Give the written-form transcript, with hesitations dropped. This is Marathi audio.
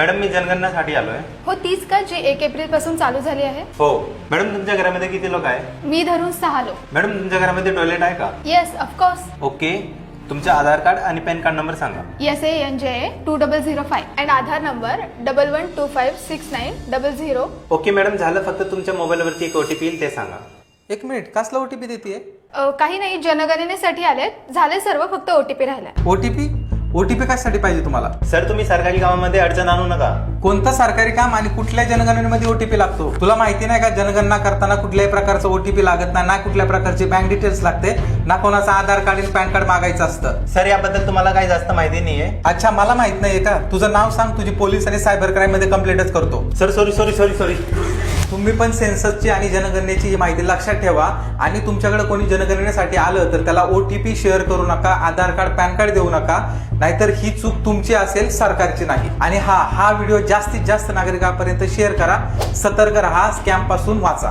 मॅडम मी जनगणनासाठी आलोय. हो तीच का जी 1 एप्रिल पासून चालू झाली आहे? हो मॅडम, तुमच्या घरामध्ये किती लोक आहे? मी धरून 6 लोक. मॅडम तुमच्या घरामध्ये टॉयलेट आहे का? Yes of course. ओके, तुमचं आधार कार्ड आणि पॅन कार्ड नंबर सांगा. SANJ 2005 and Aadhaar number 11256900. Okay madam, झालं. फक्त तुमच्या मोबाईलवरती एक OTP येईल, ते सांगा. एक मिनिट, कसला OTP देते? काही नाही, जनगणनेसाठी आलेत. झाले सर्व, फक्त OTP राहिला. OTP कशासाठी पाहिजे तुम्हाला? सर तुम्ही सरकारी कामामध्ये अडचण आणू नका. कोणतं सरकारी काम आणि कुठल्या जनगणनेमध्ये OTP लागतो? तुला माहिती नाही का जनगणना करताना कुठल्याही प्रकारचं OTP लागत नाही, ना कुठल्या प्रकारची बँक डिटेल्स लागते, ना कोणाचं आधार कार्ड आणि पॅन कार्ड मागायचं असतं. सर याबद्दल तुम्हाला काही जास्त माहिती नाहीये. अच्छा, मला माहित नाहीये का? तुझं नाव सांग, तुझी पोलीस आणि सायबर क्राईम मध्ये कंप्लेंटच करतो. Sir sorry. तुम्ही पण सेन्ससची आणि जनगणनेची ही माहिती लक्षात ठेवा आणि तुमच्याकडे कोणी जनगणनेसाठी आलं तर त्याला OTP शेअर करू नका, आधार कार्ड पॅन कार्ड देऊ नका, नाहीतर ही चूक तुमची असेल, सरकारची नाही. आणि हा व्हिडिओ जास्तीत जास्त नागरिकांपर्यंत शेअर करा. सतर्क राहा, स्कॅम पासून वाचा.